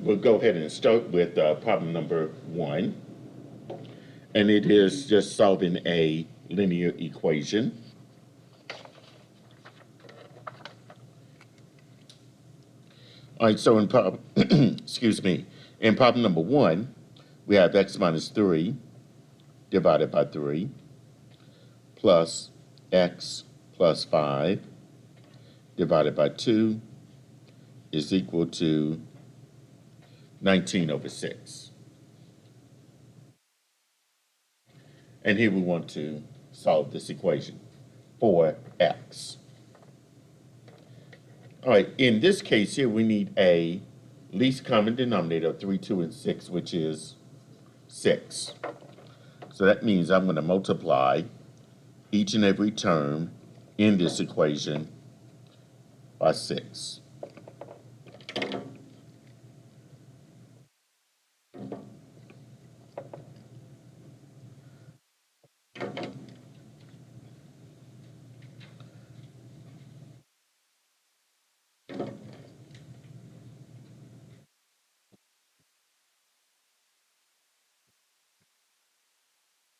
we'll go ahead and start with problem number 1. And it is just solving a linear equation. All right, so in problem, excuse me, in problem number 1, we have x minus 3 divided by 3 plus x plus 5 divided by 2 is equal to 19 over 6. And here we want to solve this equation for x. All right, in this case here, we need a least common denominator of 3, 2, and 6, which is 6. So that means I'm going to multiply each and every term in this equation by 6.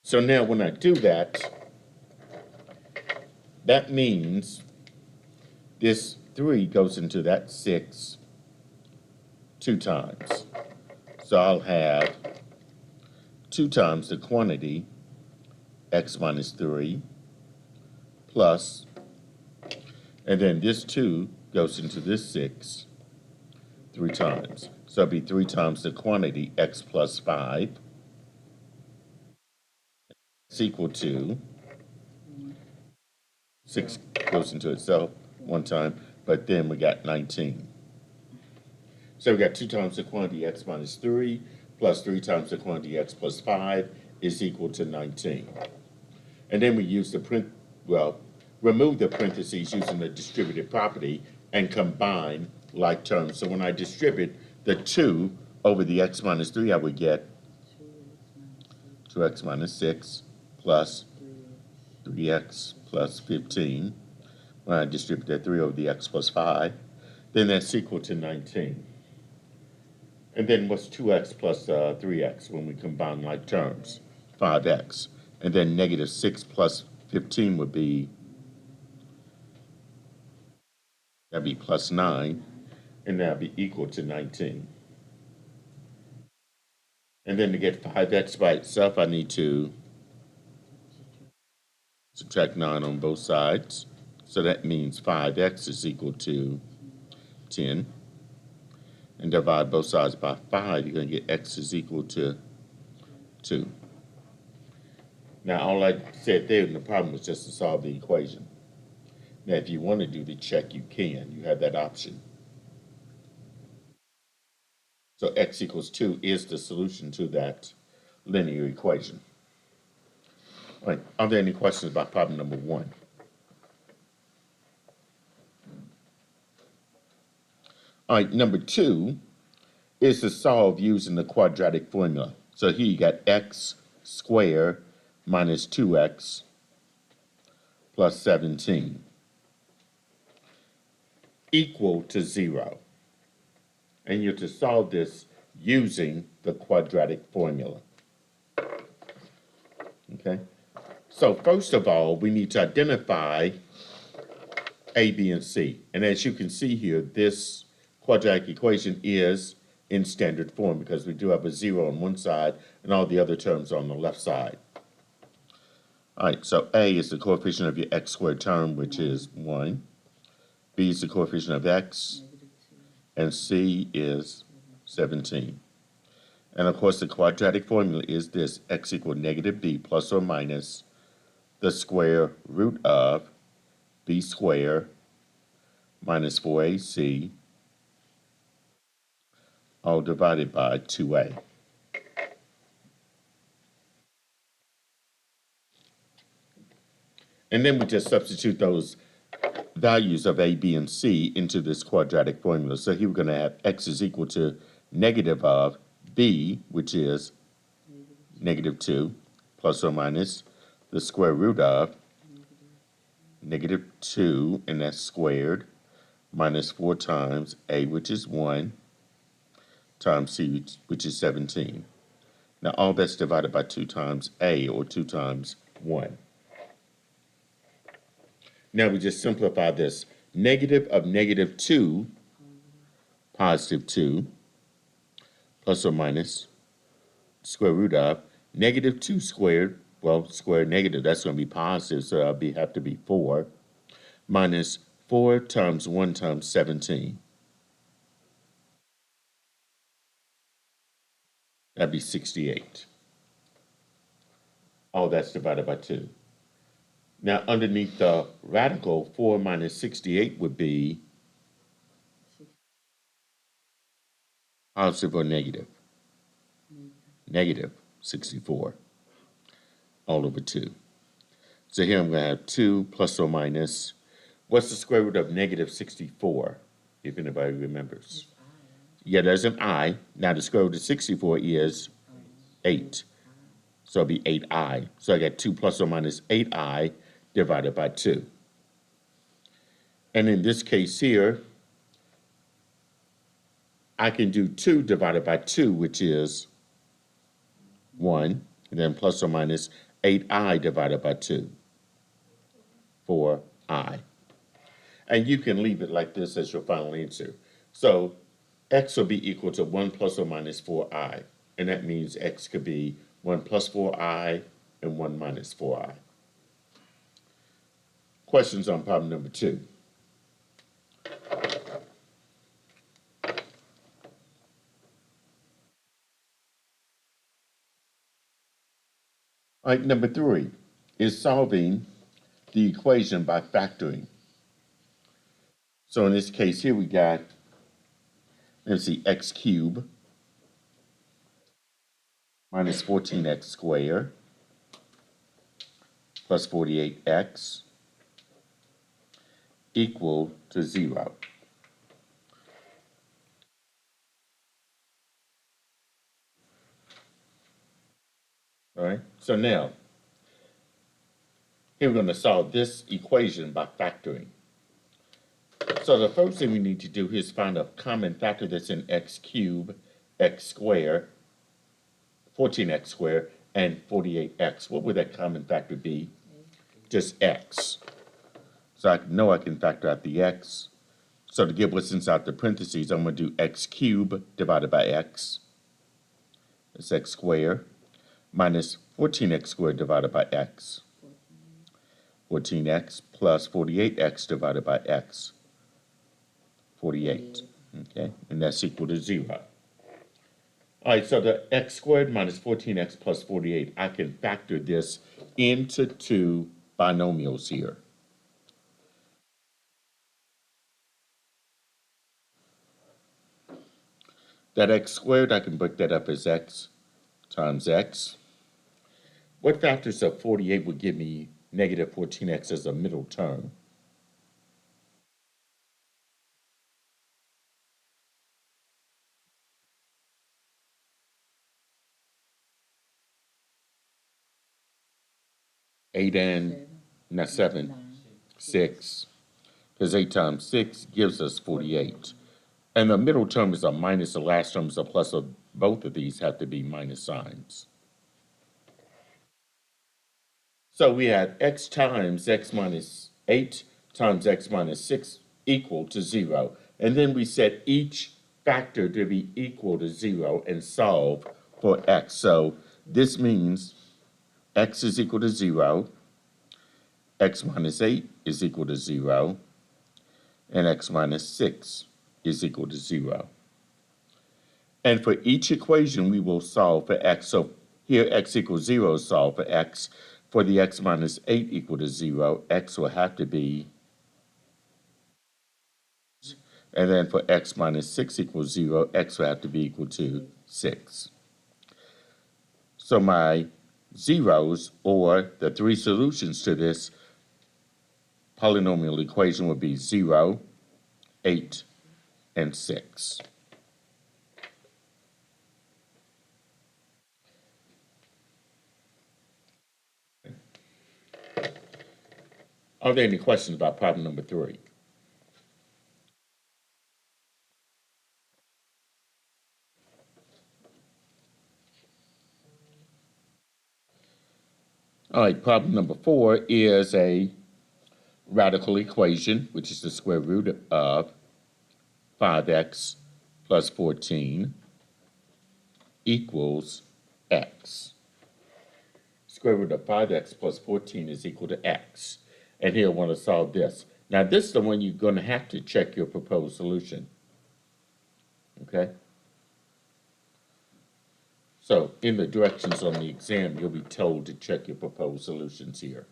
So now when I do that, that means this 3 goes into that 6 2 times. So I'll have 2 times the quantity, x minus 3, plus, and then this 2 goes into this 6 3 times. So it'll be 3 times the quantity, x plus 5. It's equal to 6 goes into itself 1 time, but then we got 19. So we got 2 times the quantity x minus 3 plus 3 times the quantity x plus 5 is equal to 19. And then we use remove the parentheses using the distributive property and combine like terms. So when I distribute the 2 over the x minus 3, I would get 2x minus 6 plus 3x plus 15. When I distribute that 3 over the x plus 5, then that's equal to 19. And then what's 2x plus 3x when we combine like terms? 5x. And then negative 6 plus 15 would be, that'd be plus 9, and that'd be equal to 19. And then to get 5x by itself, I need to subtract 9 on both sides. So that means 5x is equal to 10. And divide both sides by 5, you're going to get x is equal to 2. Now, all I said there in the problem was just to solve the equation. Now, if you want to do the check, you can. You have that option. So x equals 2 is the solution to that linear equation. All right, are there any questions about problem number 1? All right, number 2 is to solve using the quadratic formula. So here you got x squared minus 2x plus 17 equal to 0. And you're to solve this using the quadratic formula. Okay? So first of all, we need to identify A, B, and C. And as you can see here, this quadratic equation is in standard form because we do have a 0 on one side and all the other terms are on the left side. All right, so A is the coefficient of your x squared term, which is 1. B is the coefficient of x, and C is 17. And of course, the quadratic formula is this: x equal negative b plus or minus the square root of b squared minus 4ac, all divided by 2a. And then we just substitute those values of a, b, and c into this quadratic formula. So here we're going to have x is equal to negative of b, which is negative 2, plus or minus the square root of negative 2, and that's squared, minus 4 times a, which is 1, times c, which is 17. Now all that's divided by 2 times a, or 2 times 1. Now we just simplify this. Negative of negative 2, positive 2, plus or minus, square root of, negative 2 squared, well, square negative, that's going to be positive, so that'll have to be 4, minus 4 times 1 times 17. That'd be 68. All that's divided by 2. Now, underneath the radical, 4 minus 68 would be positive or negative? Negative 64, all over 2. So here I'm going to have 2 plus or minus. What's the square root of negative 64, if anybody remembers? Yeah, there's an I. Now, the square root of 64 is 8. So it'll be 8i. So I got 2 plus or minus 8i divided by 2. And in this case here, I can do 2 divided by 2, which is 1, and then plus or minus 8i divided by 2, 4i. And you can leave it like this as your final answer. So x will be equal to 1 plus or minus 4i, and that means x could be 1 plus 4i and 1 minus 4i. Questions on problem number 2. All right, number 3 is solving the equation by factoring. So in this case here we got, let's see, x cubed minus 14x squared plus 48x equal to 0. All right, so now, here we're going to solve this equation by factoring. So the first thing we need to do is find a common factor that's in x cubed, x squared, 14x squared, and 48x. What would that common factor be? Just x. So I know I can factor out the x. So to get what's inside the parentheses, I'm going to do x cubed divided by x. That's x squared minus 14x squared divided by x. 14x plus 48x divided by x. 48. Okay, and that's equal to 0. All right, so the x squared minus 14x plus 48, I can factor this into 2 binomials here. That x squared, I can break that up as x times x. What factors of 48 would give me negative 14x as a middle term? Eight and, not 7, 6. Because 8 times 6 gives us 48. And the middle term is a minus, the last term is a plus, so both of these have to be minus signs. So we had x times x minus 8 times x minus 6 equal to 0. And then we set each factor to be equal to 0 and solve for x. So this means x is equal to 0, x minus 8 is equal to 0, and x minus 6 is equal to 0. And for each equation, we will solve for x. So here, x equals 0 is solve for x. For the x minus 8 equal to 0, x will have to be, and then for x minus 6 equals 0, x will have to be equal to 6. So my zeros, or the 3 solutions to this polynomial equation, would be 0, 8, and 6. Are there any questions about problem number 3? All right, problem number 4 is a radical equation, which is the square root of 5x plus 14 equals x. Square root of 5x plus 14 is equal to x. And here I want to solve this. Now, this is the one you're going to have to check your proposed solution. Okay? So, in the directions on the exam, you'll be told to check your proposed solutions here.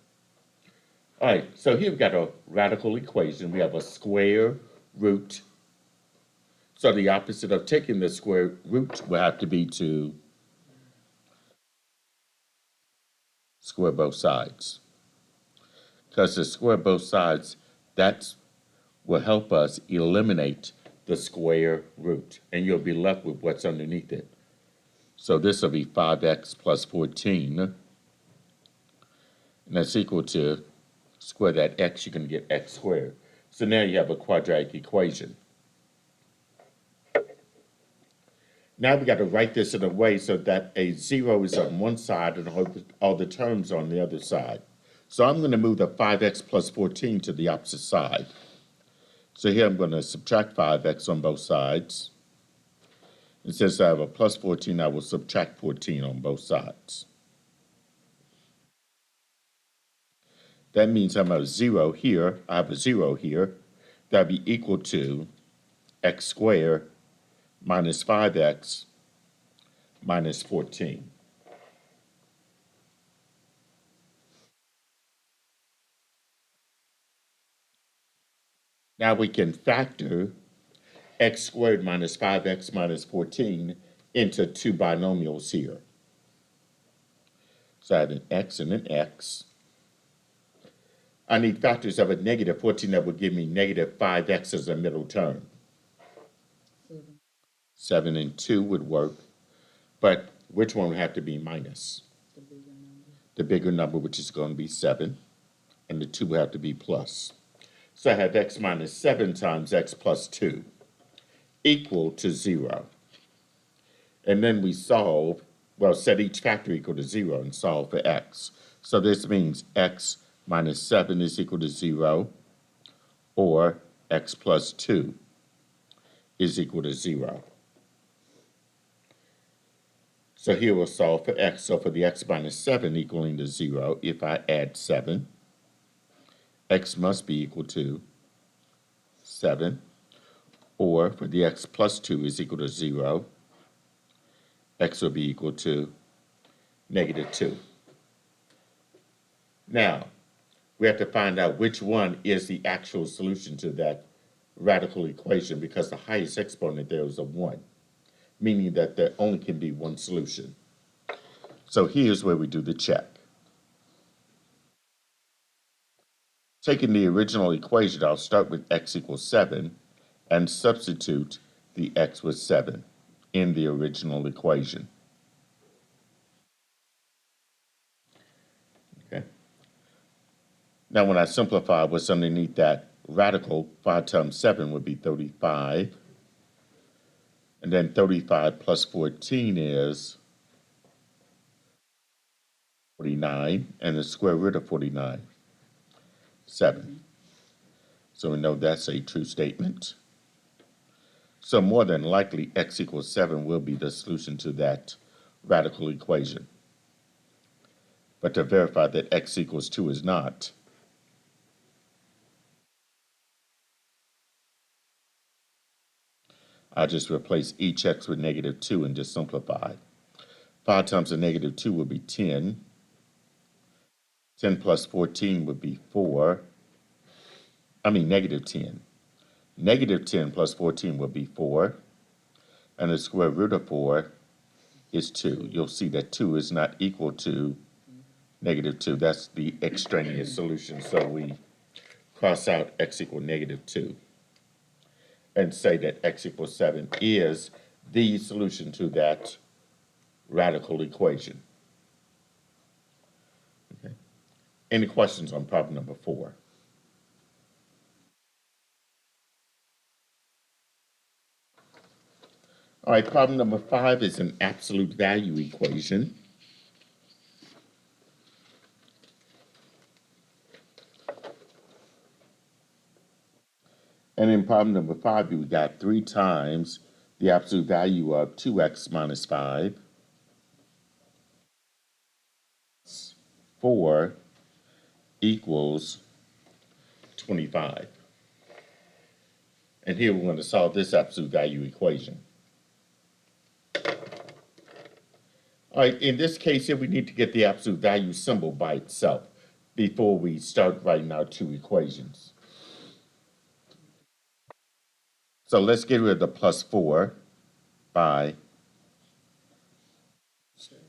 All right, so here we've got a radical equation. We have a square root. So the opposite of taking the square root will have to be to square both sides. Because to square both sides, that will help us eliminate the square root. And you'll be left with what's underneath it. So this will be 5x plus 14. And that's equal to square that x, you're going to get x squared. So now you have a quadratic equation. Now we got to write this in a way so that a 0 is on one side and all the terms on the other side. So I'm going to move the 5x plus 14 to the opposite side. So here I'm going to subtract 5x on both sides. And since I have a plus 14, I will subtract 14 on both sides. That means I'm at a 0 here. I have a 0 here. That would be equal to x squared minus 5x minus 14. Now we can factor x squared minus 5x minus 14 into two binomials here. So I have an x and an x. I need factors of a negative 14 that would give me negative 5x as a middle term. 7 and 2 would work, but which one would have to be minus? The bigger number, which is going to be 7, and the 2 would have to be plus. So I have x minus 7 times x plus 2 equal to 0. And then we solve, well, set each factor equal to 0 and solve for x. So this means x minus 7 is equal to 0, or x plus 2 is equal to 0. So here we'll solve for x. So for the x minus 7 equaling to 0, if I add 7, x must be equal to 7. Or for the x plus 2 is equal to 0, x will be equal to negative 2. Now, we have to find out which one is the actual solution to that radical equation, because the highest exponent there is a 1, meaning that there only can be one solution. So here's where we do the check. Taking the original equation, I'll start with x equals 7 and substitute the x with 7 in the original equation. Okay. Now when I simplify what's underneath that radical, 5 times 7 would be 35. And then 35 plus 14 is 49, and the square root of 49, 7. So we know that's a true statement. So more than likely, x equals 7 will be the solution to that radical equation. But to verify that x equals 2 is not, I just replace each x with negative 2 and just simplify. 5 times a negative 2 would be 10. 10 plus 14 would be negative 10. Negative 10 plus 14 would be 4. And the square root of 4 is 2. You'll see that 2 is not equal to negative 2. That's the extraneous solution. So we cross out x equal negative 2 and say that x equals 7 is the solution to that radical equation. Okay. Any questions on problem number 4? All right, problem number 5 is an absolute value equation. then problem number 5, we got 3 times the absolute value of 2x minus 5. 4 equals 25. And here we're going to solve this absolute value equation. All right, in this case here, we need to get the absolute value symbol by itself before we start writing our two equations. So let's get rid of the plus 4 by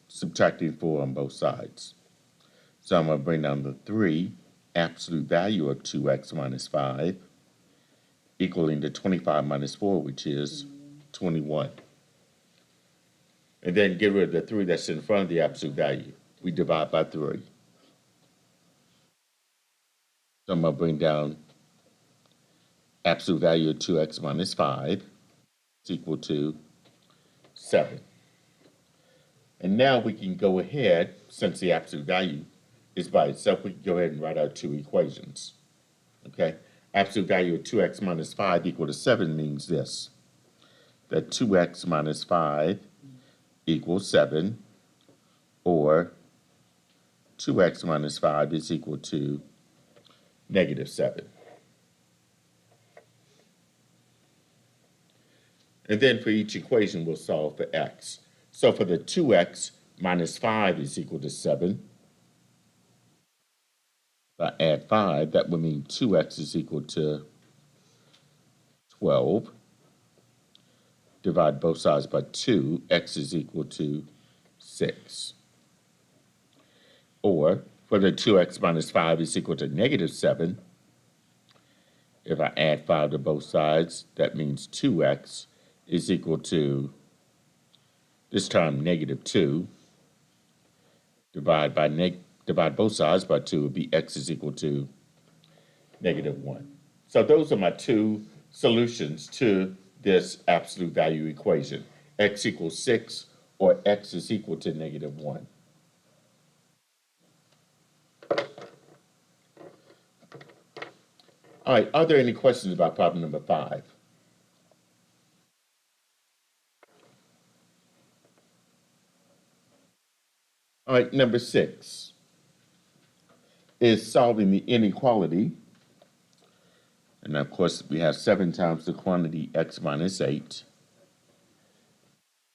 subtracting 4 on both sides. So I'm going to bring down the 3, absolute value of 2x minus 5, equaling to 25 minus 4, which is 21. And then get rid of the 3 that's in front of the absolute value. We divide by 3. So I'm going to bring down absolute value of 2x minus 5 is equal to 7. And now we can go ahead, since the absolute value is by itself, we can go ahead and write our two equations. Okay? Absolute value of 2x minus 5 equal to 7 means this, that 2x minus 5 equals 7, or 2x minus 5 is equal to negative 7. And then for each equation, we'll solve for x. So for the 2x minus 5 is equal to 7. If I add 5, that would mean 2x is equal to 12. Divide both sides by 2, x is equal to 6. Or, for the 2x minus 5 is equal to negative 7. If I add 5 to both sides, that means 2x is equal to, this term, negative 2. Divide both sides by 2 would be x is equal to negative 1. So those are my two solutions to this absolute value equation. X equals 6 or x is equal to negative 1. All right, are there any questions about problem number 5? All right, number 6 is solving the inequality. And of course, we have 7 times the quantity x minus 8.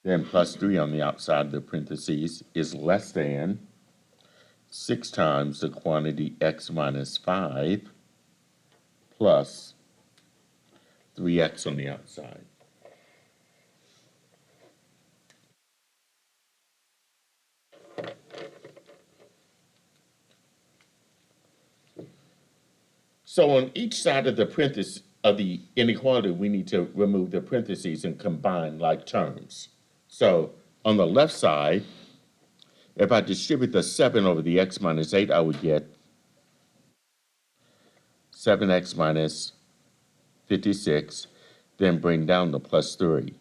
Then plus 3 on the outside of the parentheses is less than 6 times the quantity x minus 5 plus 3x on the outside. So on each side of the parenthesis of the inequality, we need to remove the parentheses and combine like terms. So on the left side, if I distribute the 7 over the x minus 8, I would get 7x minus 56, then bring down the plus 3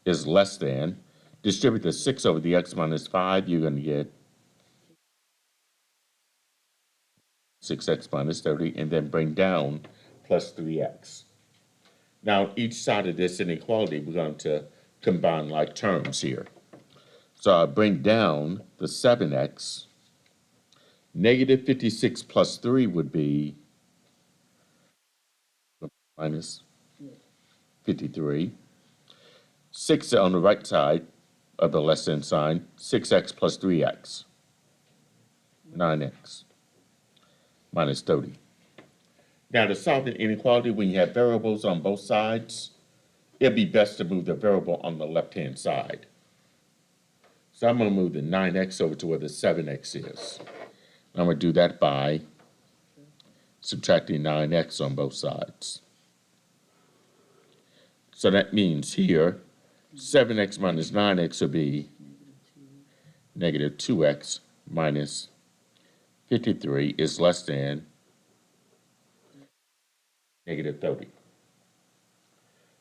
is less than. Distribute the 6 over the x minus 5, you're going to get 6x minus 30, and then bring down plus 3x. Now, each side of this inequality, we're going to combine like terms here. So I bring down the 7x. Negative 56 plus 3 would be minus 53. 6 on the right side of the less than sign, 6x plus 3x, 9x, minus 30. Now, to solve an inequality, when you have variables on both sides, it'd be best to move the variable on the left-hand side. So I'm going to move the 9x over to where the 7x is. I'm going to do that by subtracting 9x on both sides. So that means here, 7x minus 9x will be negative 2x minus 53 is less than negative 30.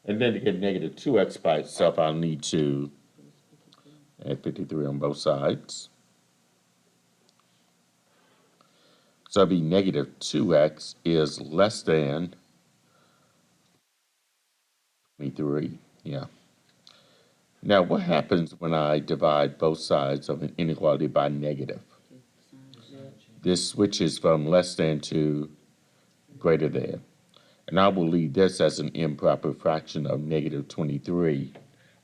And then to get negative 2x by itself, I'll need to add 53 on both sides. So it'll be negative 2x is less than 23, yeah. Now, what happens when I divide both sides of an inequality by negative? This switches from less than to greater than. And I will leave this as an improper fraction of negative 23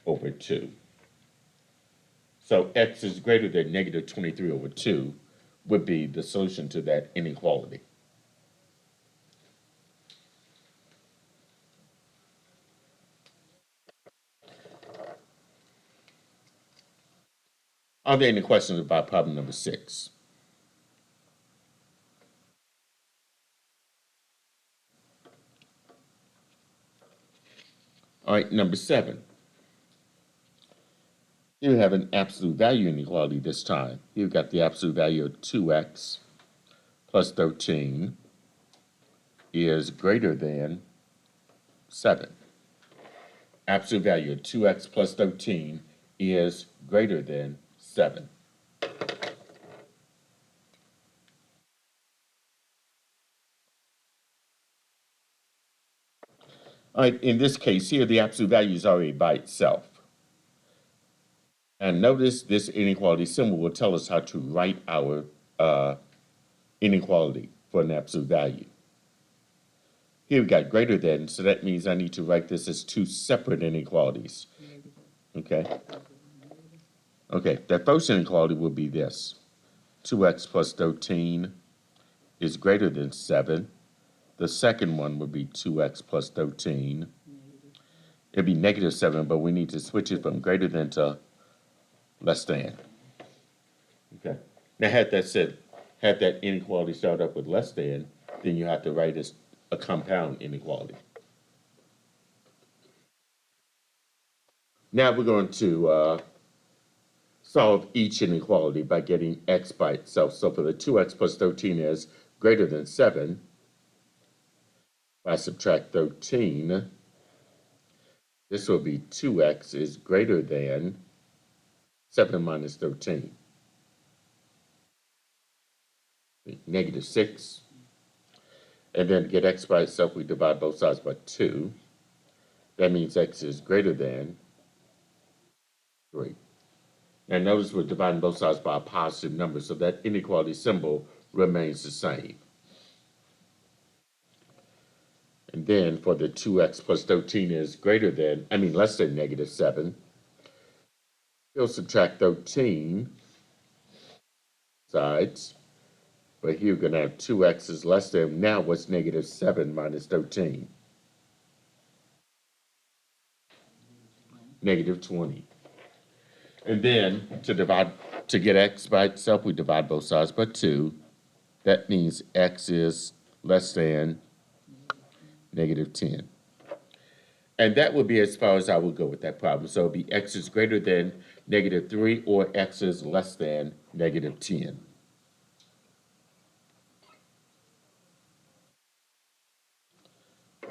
over 2. So x is greater than negative 23 over 2 would be the solution to that inequality. Are there any questions about problem number 6? All right, number 7. Here we have an absolute value inequality this time. Here we've got the absolute value of 2x plus 13 is greater than 7. Absolute value of 2x plus 13 is greater than 7. All right, in this case here, the absolute value is already by itself. And notice this inequality symbol will tell us how to write our inequality for an absolute value. Here we got greater than, so that means I need to write this as two separate inequalities. Okay? Okay, that first inequality will be this. 2x plus 13 is greater than 7. The second one would be 2x plus 13. It'd be negative 7, but we need to switch it from greater than to less than. Okay. Now, had that inequality start up with less than, then you have to write as a compound inequality. Now we're going to solve each inequality by getting x by itself. So for the 2x plus 13 is greater than 7, if I subtract 13, this will be 2x is greater than 7 minus 13. Negative 6. And then to get x by itself, we divide both sides by 2. That means x is greater than 3. Now notice we're dividing both sides by a positive number, so that inequality symbol remains the same. And then for the 2x plus 13 is less than negative 7. We'll subtract 13 sides. But here we're going to have 2x is less than, now what's negative 7 minus 13? Negative 20. And then to get x by itself, we divide both sides by 2. That means x is less than negative 10. And that would be as far as I would go with that problem. So it would be x is greater than negative 3 or x is less than negative 10.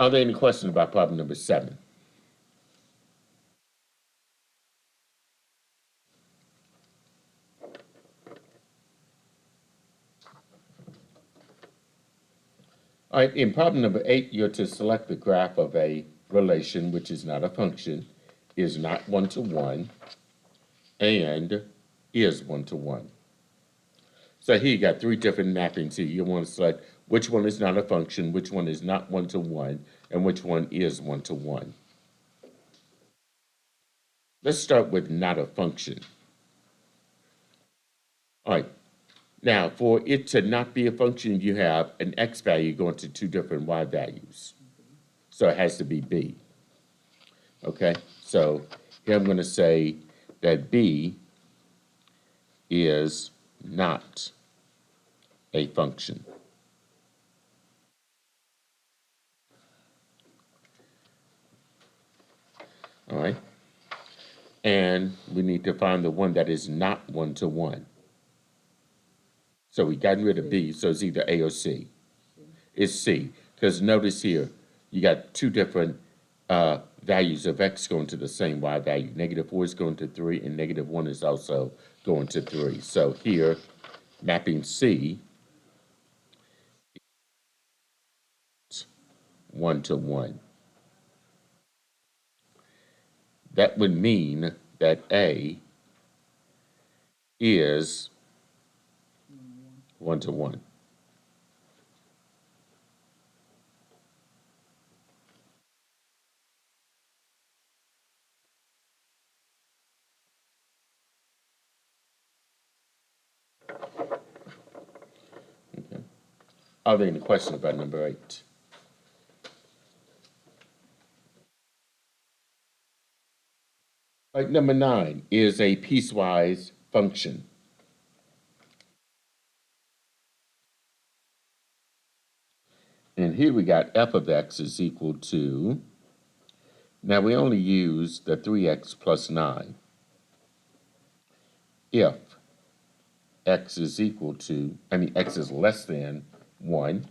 Are there any questions about problem number 7? All right, in problem number 8, you're to select the graph of a relation which is not a function, is not one-to-one, and is one-to-one. So here you got 3 different mappings here. You want to select which one is not a function, which one is not one-to-one, and which one is one-to-one. Let's start with not a function. All right, now for it to not be a function, you have an x value going to 2 different y values. So it has to be b. Okay, so here I'm going to say that b is not a function. All right, and we need to find the one that is not one-to-one. So we gotten rid of b, so it's either a or c. It's c, because notice here, you got 2 different values of x going to the same y value. Negative 4 is going to 3, and negative 1 is also going to 3. So here, mapping C, 1-to-1. that would mean that A is 1 to 1. Okay. Are there any questions about number 8? All right, number 9 is a piecewise function. And here we got f of x is equal to, now we only use the 3x plus 9. If x is equal to, x is less than 1,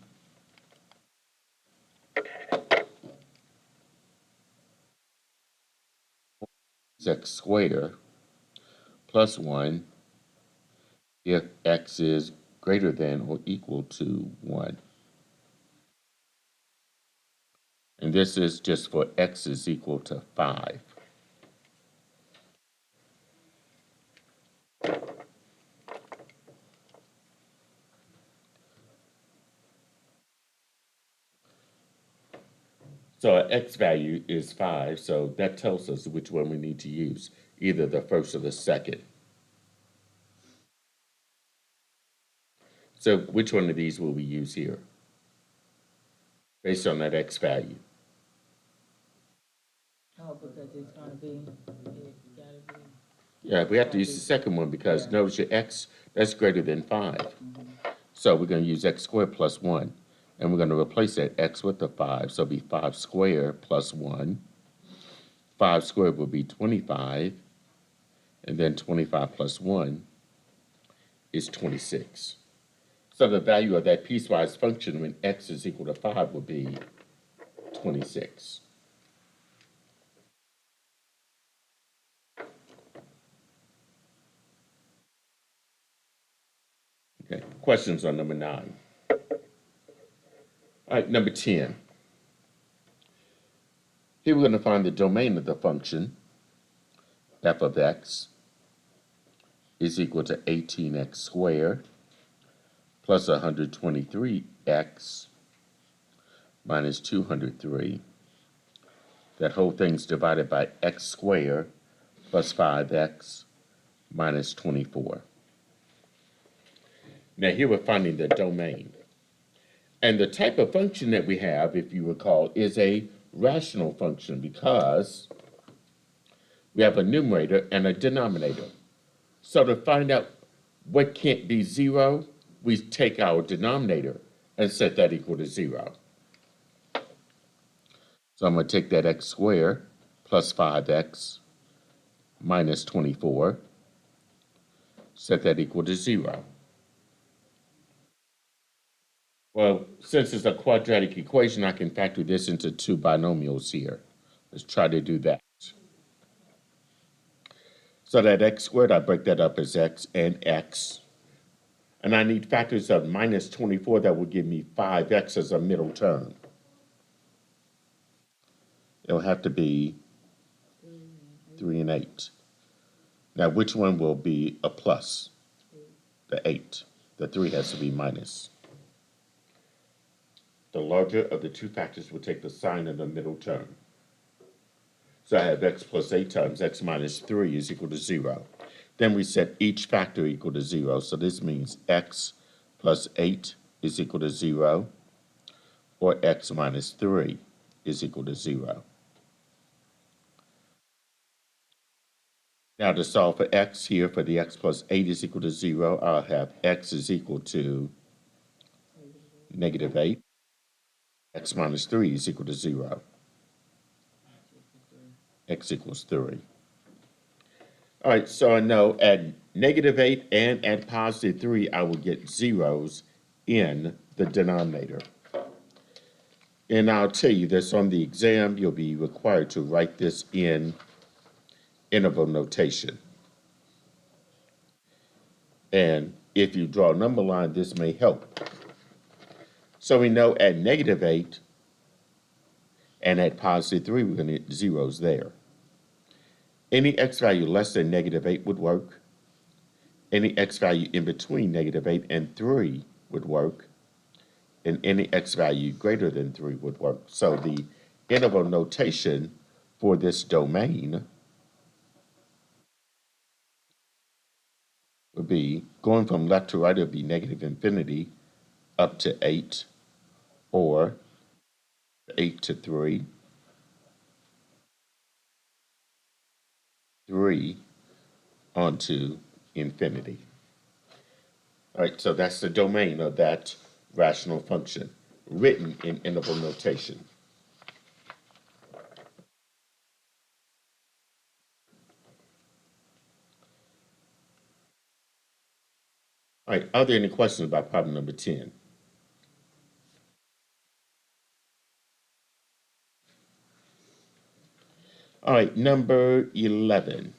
is x squared plus 1 if x is greater than or equal to 1. And this is just for x is equal to 5. So our x value is 5, so that tells us which one we need to use, either the first or the second. So which one of these will we use here, based on that x value? Oh, because it's gonna be, it gotta be. Yeah, we have to use the second one because notice your x, that's greater than 5. So we're going to use x squared plus 1. And we're going to replace that x with the 5. So it'll be 5 squared plus 1. 5 squared will be 25. And then 25 plus 1 is 26. So the value of that piecewise function when x is equal to 5 will be 26. Okay, questions on number 9. All right, number 10. Here we're going to find the domain of the function f of x is equal to 18x squared plus 123x minus 203. That whole thing's divided by x squared plus 5x minus 24. Now here we're finding the domain. And the type of function that we have, if you recall, is a rational function because we have a numerator and a denominator. So to find out what can't be 0, we take our denominator and set that equal to 0. So I'm going to take that x squared plus 5x minus 24, set that equal to 0. Well, since it's a quadratic equation, I can factor this into 2 binomials here. Let's try to do that. So that x squared, I break that up as x and x. And I need factors of minus 24 that will give me 5x as a middle term. It'll have to be 3 and 8. Now, which one will be a plus? The 8. The 3 has to be minus. The larger of the two factors will take the sign of the middle term. So I have x plus 8 times x minus 3 is equal to 0. Then we set each factor equal to 0. So this means x plus 8 is equal to 0, or x minus 3 is equal to 0. Now to solve for x here, for the x plus 8 is equal to 0, I'll have x is equal to negative 8. X minus 3 is equal to 0. X equals 3. All right, so I know at negative 8 and at positive 3, I will get zeros in the denominator. And I'll tell you this, on the exam, you'll be required to write this in interval notation. And if you draw a number line, this may help. So we know at negative 8 and at positive 3, we're going to get zeros there. Any x value less than -8 would work. Any x value in between -8 and 3 would work. And any x value greater than 3 would work. So the interval notation for this domain would be, going from left to right, it would be -infinity up to 8, or 8 to 3, 3 onto infinity. All right, so that's the domain of that rational function, written in interval notation. All right, are there any questions about problem number 10? All right, number 11.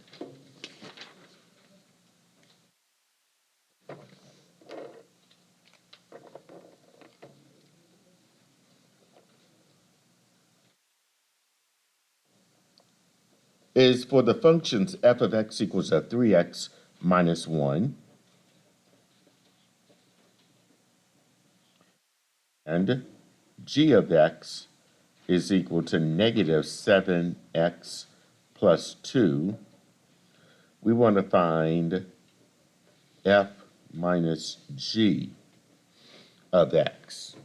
Is for the functions f of x equals 3x minus 1 and g of x is equal to -7x plus 2. We want to find f minus g of x.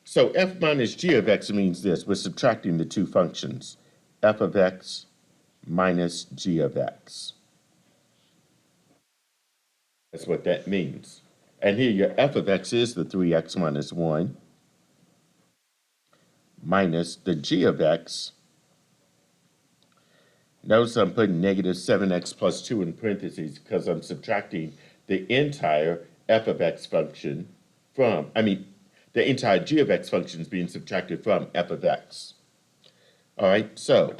So f minus g of x means this. We're subtracting the two functions, f of x minus g of x. That's what that means. And here your f of x is the 3x minus 1 minus the g of x. Notice I'm putting -7x plus 2 in parentheses because I'm subtracting the entire f of x function from, the entire g of x function is being subtracted from f of x. All right, so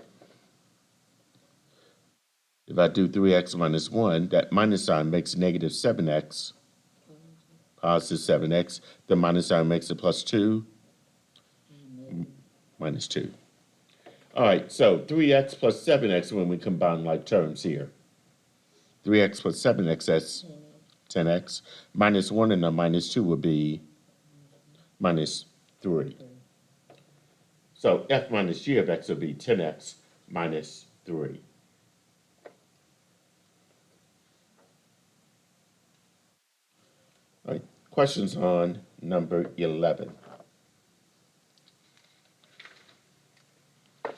if I do 3x minus 1, that minus sign makes -7x, positive 7x. The minus sign makes it plus 2, minus 2. All right, so 3x plus 7x when we combine like terms here. 3x plus 7x, that's 10x. Minus 1 and a minus 2 would be minus 3. So f minus g of x would be 10x minus 3. All right, questions on number 11. All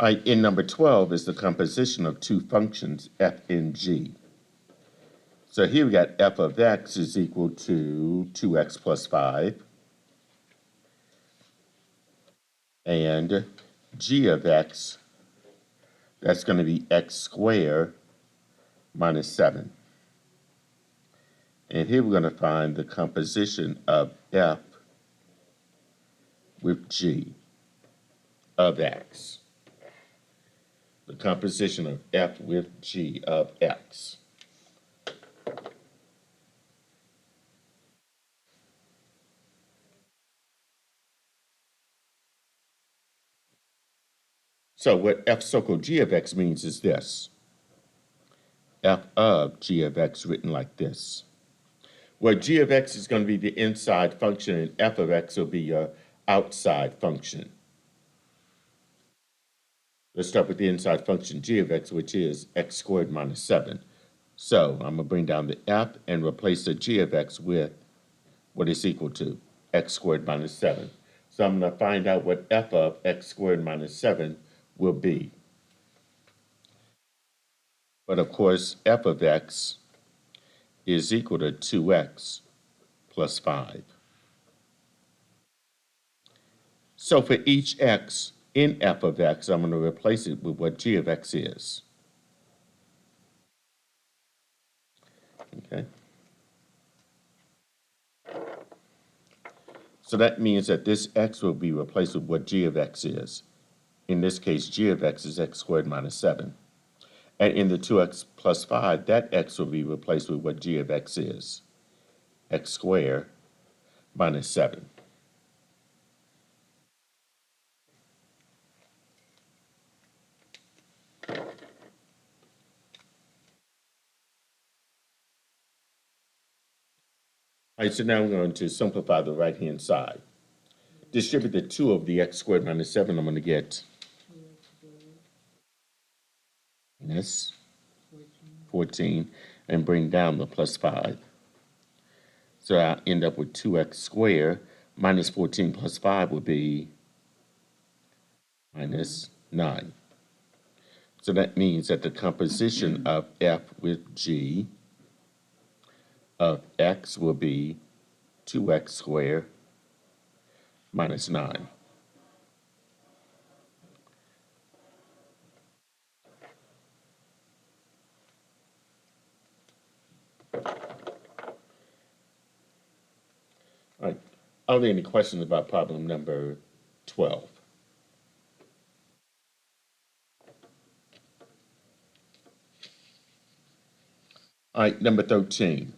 right, in number 12 is the composition of two functions, f and g. So here we got f of x is equal to 2x plus 5. And g of x, that's going to be x squared minus 7. And here we're going to find the composition of f with g of x. The composition of f with g of x. So what f circle g of x means is this. F of g of x written like this. Where g of x is going to be the inside function and f of x will be your outside function. Let's start with the inside function g of x, which is x squared minus 7. So I'm going to bring down the f and replace the g of x with what it's equal to, x squared minus 7. So I'm going to find out what f of x squared minus 7 will be. But of course, f of x is equal to 2x plus 5. So for each x in f of x, I'm going to replace it with what g of x is. Okay. So that means that this x will be replaced with what g of x is. In this case, g of x is x squared minus 7. And in the 2x plus 5, that x will be replaced with what g of x is, x squared minus 7. All right, so now I'm going to simplify the right-hand side. Distribute the 2 of the x squared minus 7, I'm going to get minus 14, and bring down the plus 5. So I end up with 2x squared minus 14 plus 5 would be minus 9. So that means that the composition of f with g of x will be 2x squared minus 9. All right. Are there any questions about problem number 12? All right, number 13.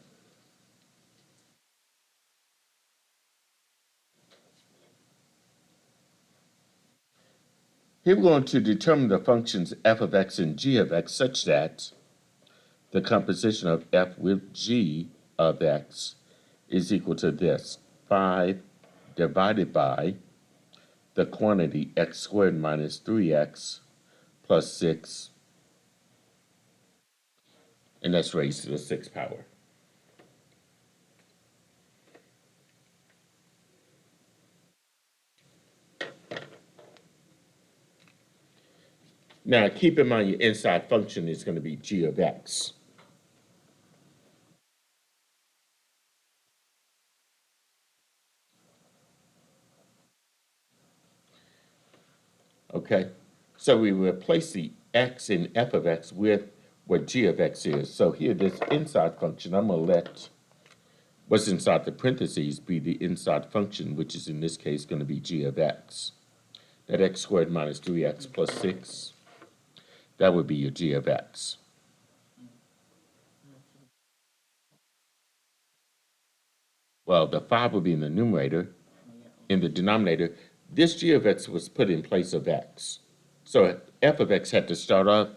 Here we're going to determine the functions f of x and g of x such that the composition of f with g of x is equal to this, 5 divided by the quantity x squared minus 3x plus 6, and that's raised to the 6th power. Now, keep in mind your inside function is going to be g of x. Okay? So we replace the x in f of x with what g of x is. So here, this inside function, I'm going to let what's inside the parentheses be the inside function, which is in this case going to be g of x. That x squared minus 3x plus 6, that would be your g of x. Well, the 5 would be in the numerator. In the denominator, this g of x was put in place of x. So f of x had to start off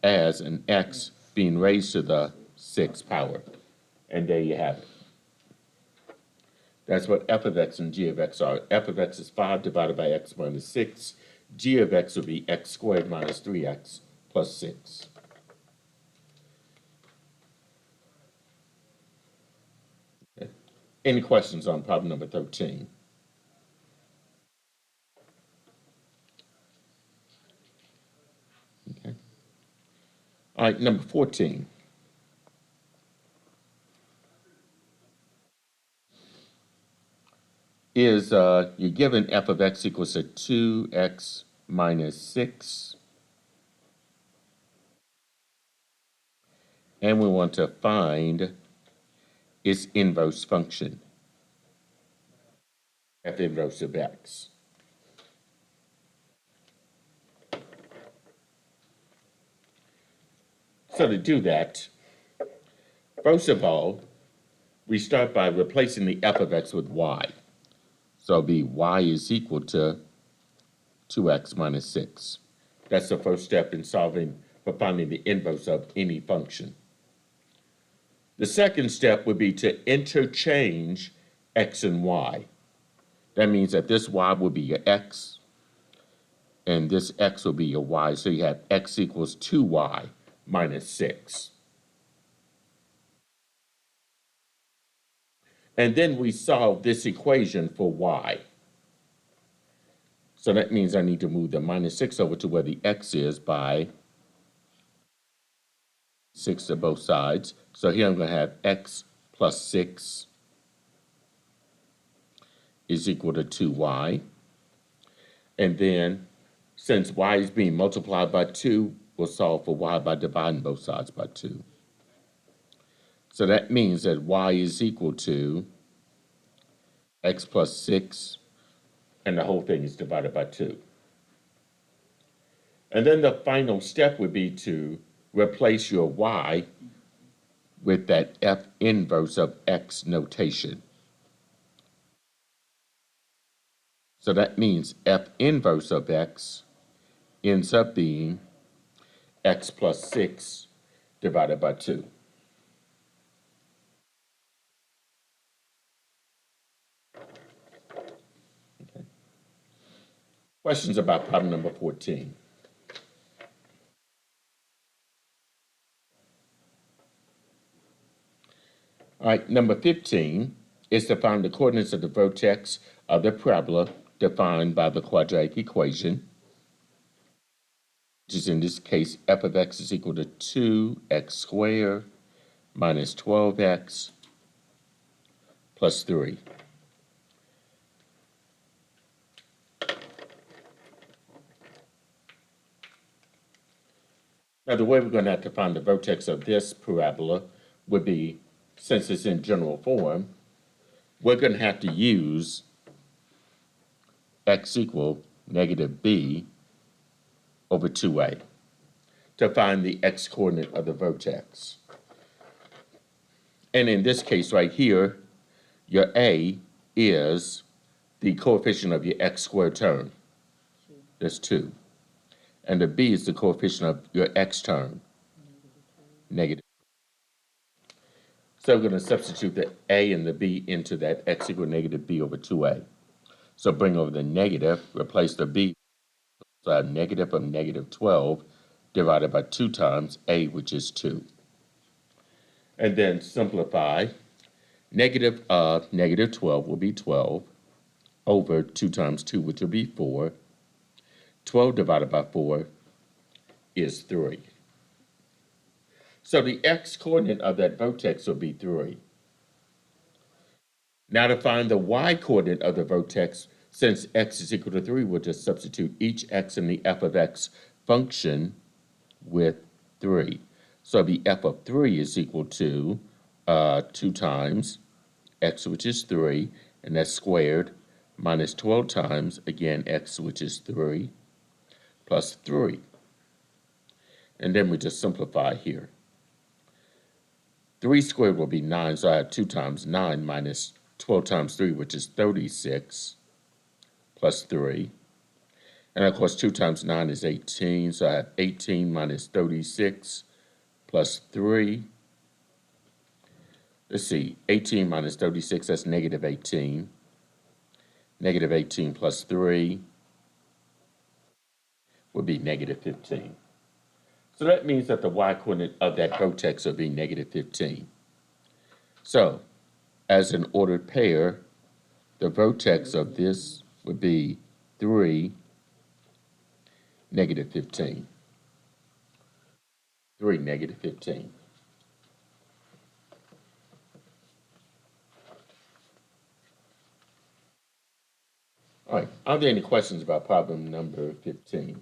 as an x being raised to the 6th power. And there you have it. That's what f of x and g of x are. F of x is 5 divided by x minus 6. G of x would be x squared minus 3x plus 6. Okay. Any questions on problem number 13? Okay. All right, number 14. Is you're given f of x equals to 2x minus 6. And we want to find its inverse function, f inverse of x. So to do that, first of all, we start by replacing the f of x with y. So it'll be y is equal to 2x minus 6. That's the first step in solving for finding the inverse of any function. The second step would be to interchange x and y. That means that this y will be your x, and this x will be your y. So you have x equals 2y minus 6. And then we solve this equation for y. So that means I need to move the minus 6 over to where the x is by 6 to both sides. So here I'm going to have x plus 6 is equal to 2y. And then, since y is being multiplied by 2, we'll solve for y by dividing both sides by 2. So that means that y is equal to x plus 6, and the whole thing is divided by 2. And then the final step would be to replace your y with that F inverse of x notation. So that means F inverse of x ends up being x plus 6 divided by 2. Okay. Questions about problem number 14? All right, number 15 is to find the coordinates of the vertex of the parabola defined by the quadratic equation, which is in this case f of x is equal to 2x squared minus 12x plus 3. Now, the way we're going to have to find the vertex of this parabola would be, since it's in general form, we're going to have to use x equal negative b over 2a to find the x coordinate of the vertex. And in this case right here, your a is the coefficient of your x squared term. That's 2. And the b is the coefficient of your x term, negative. So we're going to substitute the a and the b into that x equal negative b over 2a. So bring over the negative, replace the b, so I have negative of negative 12 divided by 2 times a, which is 2. And then simplify. Negative of negative 12 will be 12 over 2 times 2, which will be 4. 12 divided by 4 is 3. So the x coordinate of that vertex will be 3. Now to find the y coordinate of the vertex, since x is equal to 3, we'll just substitute each x in the f of x function with 3. So the f of 3 is equal to 2 times x, which is 3, and that's squared, minus 12 times, again, x, which is 3, plus 3. And then we just simplify here. 3 squared will be 9, so I have 2 times 9 minus 12 times 3, which is 36, plus 3. And of course, 2 times 9 is 18, so I have 18 minus 36, plus 3. Let's see, 18 minus 36, that's negative 18. Negative 18 plus 3 would be negative 15. So that means that the y-coordinate of that vertex will be negative 15. So, as an ordered pair, the vertex of this would be 3, negative 15. 3, negative 15. All right, are there any questions about problem number 15?